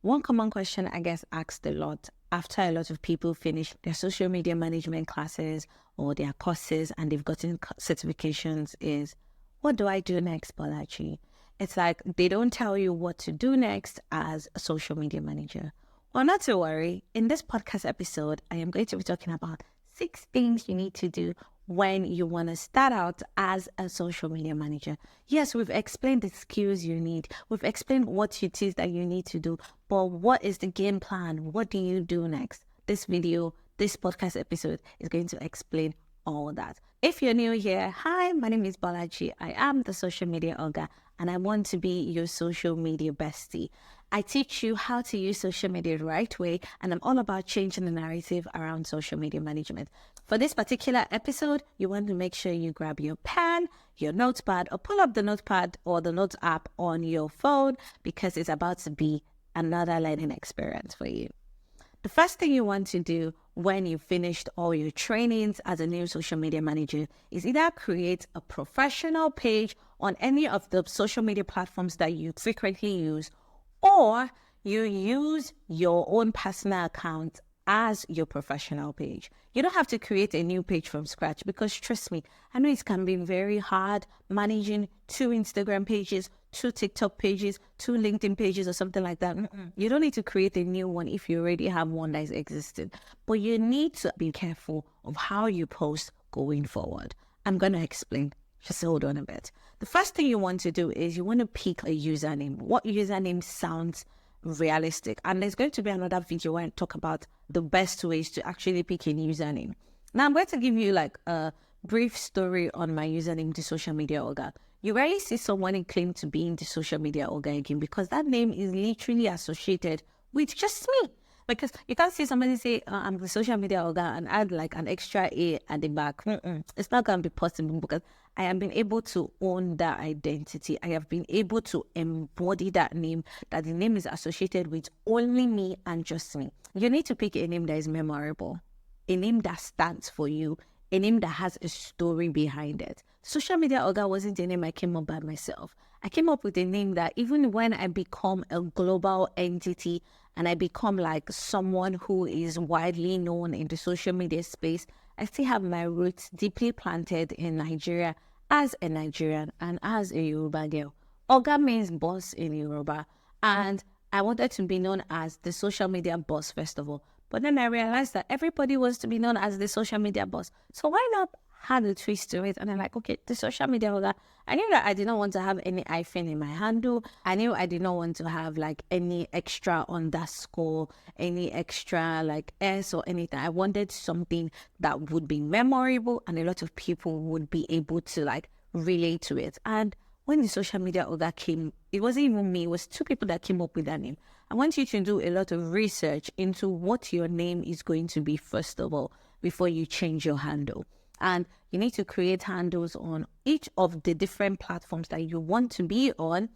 One common question I guess asked a lot after a lot of people finish their social media management classes or their courses and they've gotten certifications is, what do I do next, Bolaji? It's like they don't tell you what to do next as a social media manager. Well, not to worry. In this podcast episode, I am going to be talking about 6 things you need to do when you want to start out as a social media manager. Yes, we've explained the skills you need. We've explained what it is that you need to do. But what is the game plan? What do you do next? This video, this podcast episode is going to explain all that. If you're new here, hi, my name is Balaji. I am the social media ogre and I want to be your social media bestie. I teach you how to use social media the right way, and I'm all about changing the narrative around social media management. For this particular episode, you want to make sure you grab your pen, your notepad, or pull up the notepad or the notes app on your phone because it's about to be another learning experience for you. The first thing you want to do when you've finished all your trainings as a new social media manager is either create a professional page on any of the social media platforms that you frequently use, or you use your own personal account as your professional page. You don't have to create a new page from scratch because trust me, I know it can be very hard managing 2 Instagram pages, 2 TikTok pages, 2 LinkedIn pages or something like that. You don't need to create a new one if you already have one that is existing. But you need to be careful of how you post going forward. I'm going to explain. Just hold on a bit. The first thing you want to do is you want to pick a username. What username sounds realistic? And there's going to be another video where I talk about the best ways to actually pick a username. Now I'm going to give you like a brief story on my username, the social media ogre. You rarely see someone claim to be in the social media ogre again because that name is literally associated with just me. Because you can't see somebody say, I'm the social media ogre and add like an extra A at the back. It's not going to be possible because I have been able to own that identity. I have been able to embody that name, that the name is associated with only me and just me. You need to pick a name that is memorable, a name that stands for you, a name that has a story behind it. Social media ogre wasn't a name I came up by myself. I came up with a name that even when I become a global entity and I become like someone who is widely known in the social media space, I still have my roots deeply planted in Nigeria as a Nigerian and as a Yoruba girl. Oga means boss in Yoruba, and I wanted to be known as the social media boss first of all. But then I realized that everybody wants to be known as the social media boss. So why not add a twist to it? And I'm like, okay, the social media ogre. I knew that I did not want to have any hyphen in my handle. I knew I did not want to have like any extra underscore, any extra like S or anything. I wanted something that would be memorable and a lot of people would be able to like relate to it. And when the social media ogre came, it wasn't even me, it was 2 people that came up with that name. I want you to do a lot of research into what your name is going to be first of all, before you change your handle. And you need to create handles on each of the different platforms that you want to be on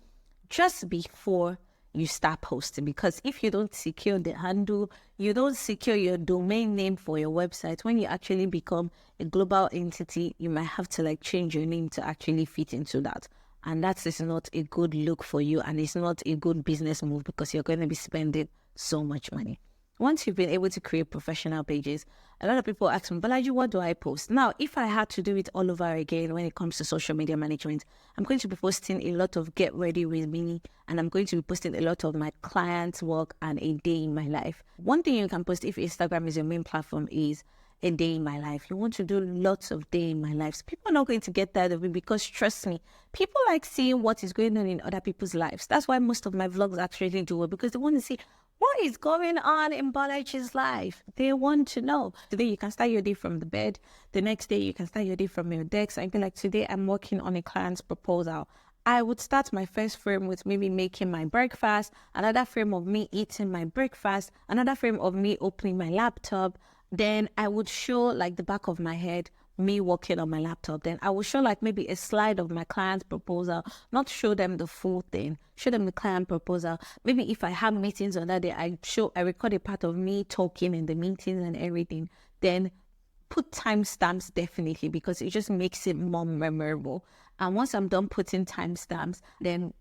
just before you start posting. Because if you don't secure the handle, you don't secure your domain name for your website, when you actually become a global entity, you might have to like change your name to actually fit into that. And that is not a good look for you, and it's not a good business move because you're going to be spending so much money. Once you've been able to create professional pages, a lot of people ask me, Balaji, what do I post? Now, if I had to do it all over again when it comes to social media management, I'm going to be posting a lot of get ready with me, and I'm going to be posting a lot of my clients' work and a day in my life. One thing you can post if Instagram is your main platform is a day in my life. You want to do lots of day in my lives. People are not going to get tired of it because trust me, people like seeing what is going on in other people's lives. That's why most of my vlogs actually do it, because they want to see what is going on in Balaji's life. They want to know. Today you can start your day from the bed. The next day you can start your day from your desk. And be like, today I'm working on a client's proposal. I would start my first frame with maybe making my breakfast, another frame of me eating my breakfast, another frame of me opening my laptop. Then I would show like the back of my head, me working on my laptop. Then I will show like maybe a slide of my client's proposal, not show them the full thing, show them the client proposal. Maybe if I have meetings on that day, I record a part of me talking in the meetings and everything. Then put timestamps definitely, because it just makes it more memorable. And once I'm done putting timestamps, then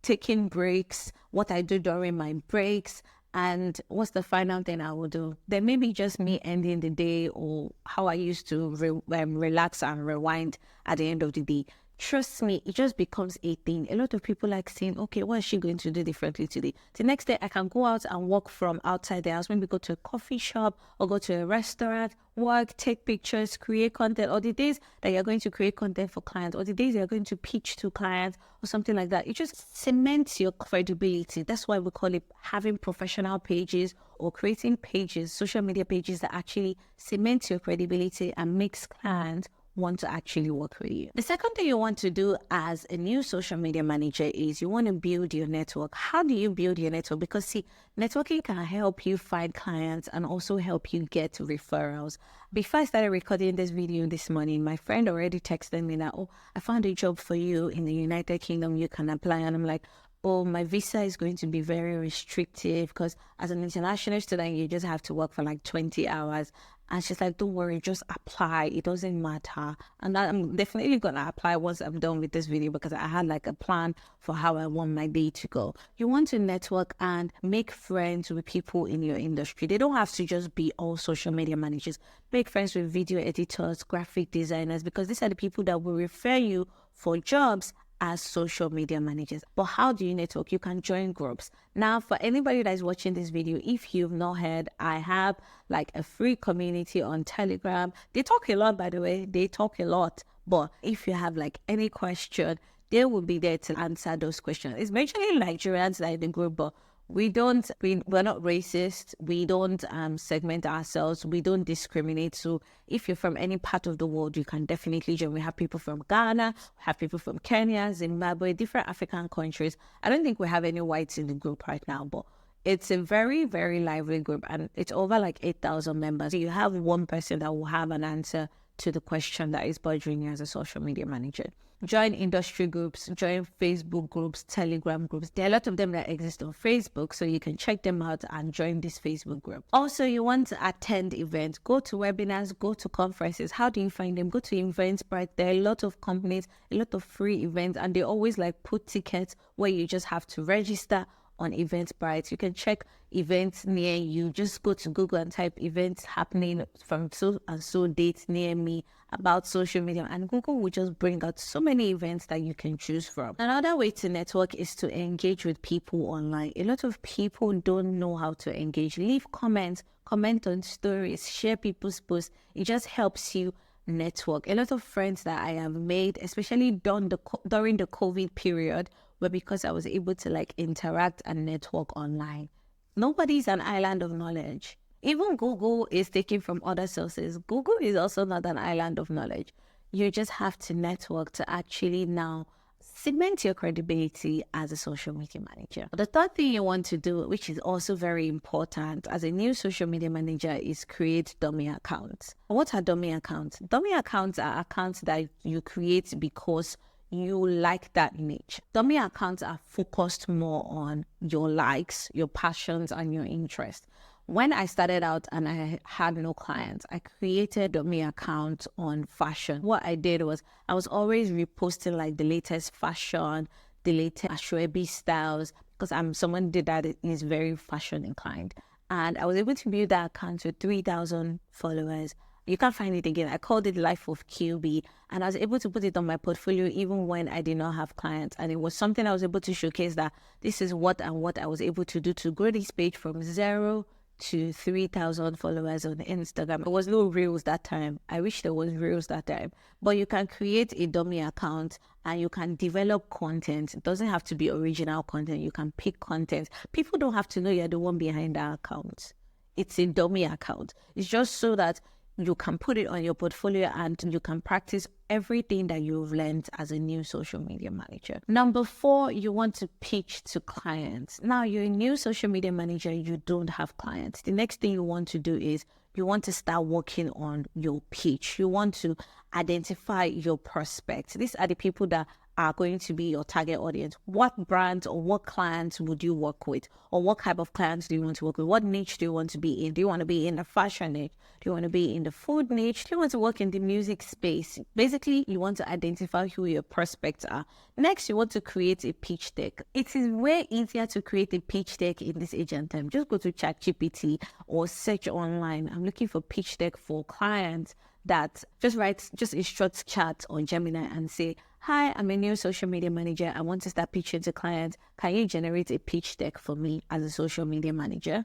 taking breaks, what I do during my breaks, and what's the final thing I will do. Then maybe just me ending the day, or how I used to relax and rewind at the end of the day. Trust me, it just becomes a thing. A lot of people like saying, okay, what is she going to do differently today? The next day, I can go out and work from outside the house, maybe go to a coffee shop or go to a restaurant, work, take pictures, create content, or the days that you're going to create content for clients, or the days you're going to pitch to clients or something like that. It just cements your credibility. That's why we call it having professional pages, or creating pages, social media pages that actually cement your credibility and makes clients want to actually work with you. The second thing you want to do as a new social media manager is you want to build your network. How do you build your network? Because see, networking can help you find clients and also help you get referrals. Before I started recording this video this morning, my friend already texted me that, oh, I found a job for you in the United Kingdom, you can apply. And I'm like, oh, my visa is going to be very restrictive because as an international student, you just have to work for like 20 hours. And she's like, don't worry, just apply. It doesn't matter. And I'm definitely going to apply once I'm done with this video, because I had like a plan for how I want my day to go. You want to network and make friends with people in your industry. They don't have to just be all social media managers. Make friends with video editors, graphic designers, because these are the people that will refer you for jobs as social media managers. But how do you network? You can join groups. Now, for anybody that is watching this video, if you've not heard, I have like a free community on Telegram. They talk a lot, by the way. They talk a lot. But if you have like any question, they will be there to answer those questions. It's majorly Nigerians that are in the group, but we're not racist. We don't segment ourselves. We don't discriminate. So if you're from any part of the world, you can definitely join. We have people from Ghana, we have people from Kenya, Zimbabwe, different African countries. I don't think we have any whites in the group right now, but it's a very, very lively group, and it's over like 8,000 members. So you have one person that will have an answer to the question that is bothering you as a social media manager. Join industry groups, join Facebook groups, Telegram groups. There are a lot of them that exist on Facebook, so you can check them out and join this Facebook group. Also, you want to attend events, go to webinars, go to conferences. How do you find them? Go to Eventbrite. There are a lot of companies, a lot of free events, and they always like put tickets where you just have to register on Eventbrite. You can check events near you. Just go to Google and type events happening from so and so dates near me about social media, and Google will just bring out so many events that you can choose from. Another way to network is to engage with people online. A lot of people don't know how to engage. Leave comments, comment on stories, share people's posts. It just helps you network. A lot of friends that I have made, especially during the COVID period, were because I was able to like interact and network online. Nobody's an island of knowledge. Even Google is taken from other sources. Google is also not an island of knowledge. You just have to network to actually now cement your credibility as a social media manager. The third thing you want to do, which is also very important as a new social media manager, is create dummy accounts. What are dummy accounts? Dummy accounts are accounts that you create because you like that niche. Dummy accounts are focused more on your likes, your passions, and your interests. When I started out and I had no clients, I created a dummy account on fashion. What I did was I was always reposting like the latest fashion, the latest Ashwebi styles, because I'm someone that is very fashion inclined. And I was able to build that account with 3,000 followers. You can't find it again. I called it Life of QB, and I was able to put it on my portfolio even when I did not have clients. And it was something I was able to showcase that this is what I was able to do to grow this page from 0 to 3,000 followers on Instagram. There was no reels that time. I wish there was reels that time. But you can create a dummy account and you can develop content. It doesn't have to be original content. You can pick content. People don't have to know you're the one behind that account. It's a dummy account. It's just so that you can put it on your portfolio and you can practice everything that you've learned as a new social media manager. Number 4, you want to pitch to clients. Now, you're a new social media manager, you don't have clients. The next thing you want to do is you want to start working on your pitch. You want to identify your prospects. These are the people that are going to be your target audience. What brands or what clients would you work with? Or what type of clients do you want to work with? What niche do you want to be in? Do you want to be in the fashion niche? Do you want to be in the food niche? Do you want to work in the music space? Basically, you want to identify who your prospects are. Next, you want to create a pitch deck. It is way easier to create a pitch deck in this age and time. Just go to ChatGPT or search online. I'm looking for pitch deck for clients. That just instruct chat on Gemini and say, hi, I'm a new social media manager. I want to start pitching to clients. Can you generate a pitch deck for me as a social media manager?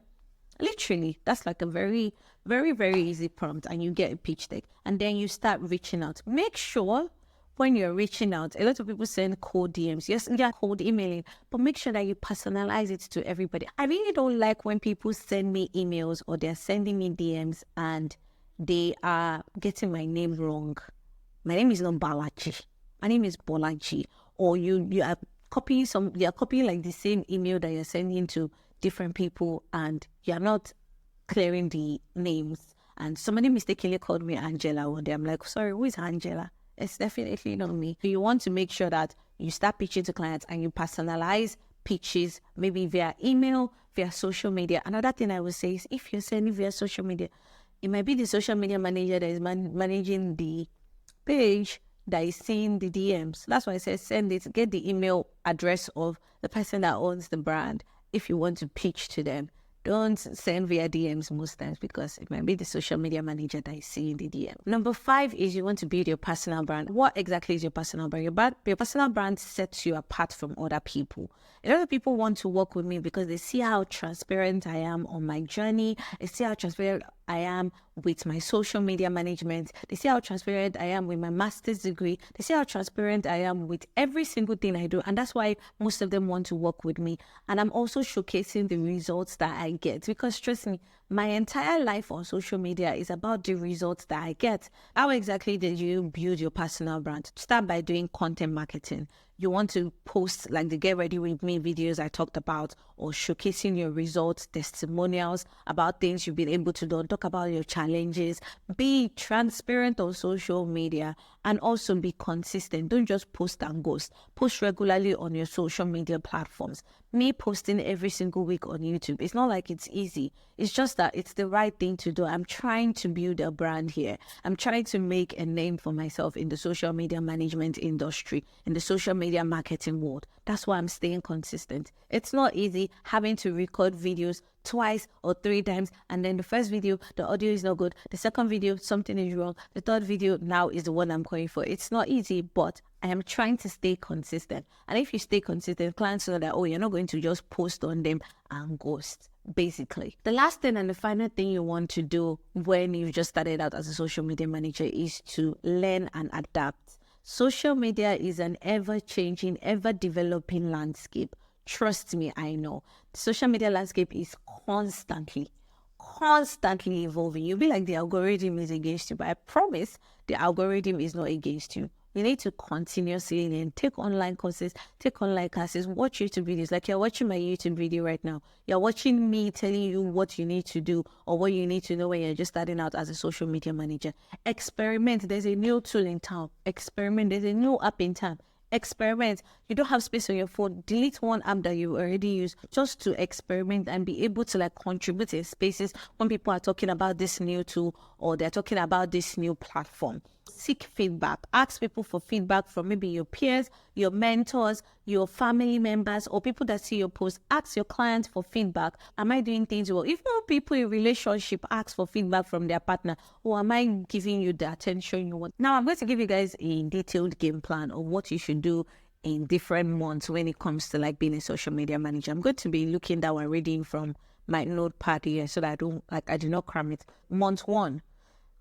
Literally, that's like a very, very, very easy prompt, and you get a pitch deck. And then you start reaching out. Make sure when you're reaching out, a lot of people send cold DMs. Yes, yeah, cold emailing, but make sure that you personalize it to everybody. I really don't like when people send me emails or they're sending me DMs and they are getting my name wrong. My name is not Balaji. My name is Bolaji. Or you are copying like the same email that you're sending to different people, and you're not clearing the names. And somebody mistakenly called me Angela one day. I'm like, sorry, who is Angela? It's definitely not me. So you want to make sure that you start pitching to clients and you personalize pitches, maybe via email, via social media. Another thing I would say is, if you're sending via social media, it might be the social media manager that is managing the page that is seeing the DMs. That's why I said send it, get the email address of the person that owns the brand if you want to pitch to them. Don't send via DMs most times, because it might be the social media manager that is seeing the DM. Number 5 is you want to build your personal brand. What exactly is your personal brand? Your personal brand sets you apart from other people. A lot of people want to work with me because they see how transparent I am on my journey. They see how transparent I am with my social media management. They see how transparent I am with my master's degree. They see how transparent I am with every single thing I do. And that's why most of them want to work with me. And I'm also showcasing the results that I get, because trust me, my entire life on social media is about the results that I get. How exactly did you build your personal brand? Start by doing content marketing. You want to post like the Get Ready With Me videos I talked about, or showcasing your results, testimonials about things you've been able to do, talk about your challenges. Be transparent on social media, and also be consistent. Don't just post and ghost. Post regularly on your social media platforms. Me posting every single week on YouTube, it's not like it's easy. It's just that it's the right thing to do. I'm trying to build a brand here. I'm trying to make a name for myself in the social media management industry, in the social media marketing world. That's why I'm staying consistent. It's not easy having to record videos twice or 3 times, and then the first video, the audio is not good. The second video, something is wrong. The third video now is the one I'm going for. It's not easy, but I am trying to stay consistent. And if you stay consistent, clients know that, oh, you're not going to just post on them and ghost, basically. The last thing and the final thing you want to do when you just started out as a social media manager is to learn and adapt. Social media is an ever-changing, ever-developing landscape. Trust me, I know. The social media landscape is constantly evolving. You'll be like, the algorithm is against you, but I promise the algorithm is not against you. You need to continuously learn, take online courses, take online classes, watch YouTube videos. Like you're watching my YouTube video right now. You're watching me telling you what you need to do or what you need to know when you're just starting out as a social media manager. Experiment. There's a new tool in town. Experiment. There's a new app in town. Experiment. You don't have space on your phone. Delete one app that you already use just to experiment and be able to like contribute in spaces when people are talking about this new tool or they're talking about this new platform. Seek feedback. Ask people for feedback from maybe your peers, your mentors, your family members, or people that see your post. Ask your clients for feedback. Am I doing things well? If more people in relationship ask for feedback from their partner, or am I giving you the attention you want? Now, I'm going to give you guys a detailed game plan of what you should do in different months when it comes to like being a social media manager. I'm going to be looking down and reading from my notepad here so that I do not cram it. Month 1.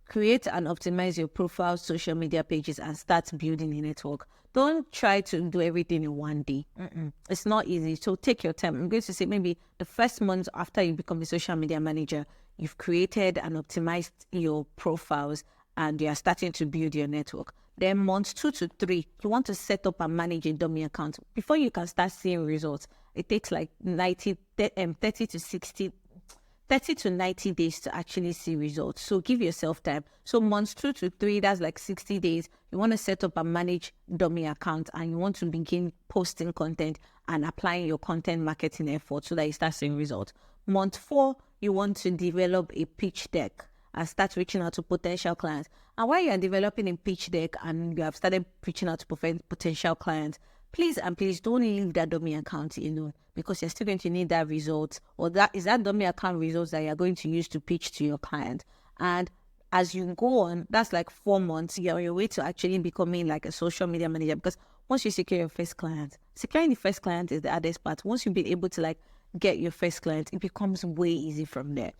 Create and optimize your profile, social media pages, and start building a network. Don't try to do everything in one day. It's not easy. So take your time. I'm going to say maybe the first month after you become a social media manager, you've created and optimized your profiles and you are starting to build your network. Then months 2 to 3, you want to set up and manage a dummy account. Before you can start seeing results, it takes like 30 to 60 30 to 90 days to actually see results. So give yourself time. So months 2 to 3, that's like 60 days. You want to set up and manage dummy account, and you want to begin posting content and applying your content marketing effort so that you start seeing results. Month 4, you want to develop a pitch deck and start reaching out to potential clients. And while you are developing a pitch deck and you have started reaching out to potential clients, please don't leave that dummy account alone, because you're still going to need that result, or that dummy account results that you're going to use to pitch to your client. And as you go on, that's like 4 months, you're on your way to actually becoming like a social media manager, because once you secure your first client, securing the first client is the hardest part. Once you've been able to like get your first client, it becomes way easy from there.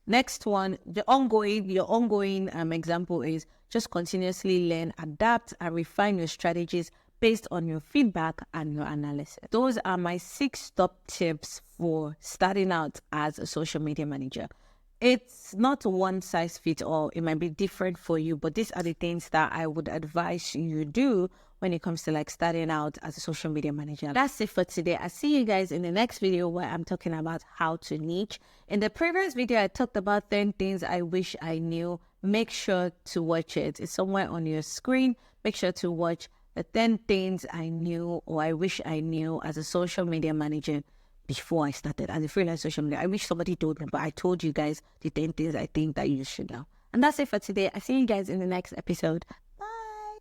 Next one, your ongoing example is just continuously learn, adapt, and refine your strategies based on your feedback and your analysis. Those are my 6 top tips for starting out as a social media manager. It's not one size fits all. It might be different for you, but these are the things that I would advise you do when it comes to like starting out as a social media manager. That's it for today. I'll see you guys in the next video where I'm talking about how to niche. In the previous video, I talked about 10 things I wish I knew. Make sure to watch it. It's somewhere on your screen. Make sure to watch the 10 things I knew or I wish I knew as a social media manager before I started as a freelance social media. I wish somebody told me, but I told you guys the 10 things I think that you should know. And that's it for today. I'll see you guys in the next episode.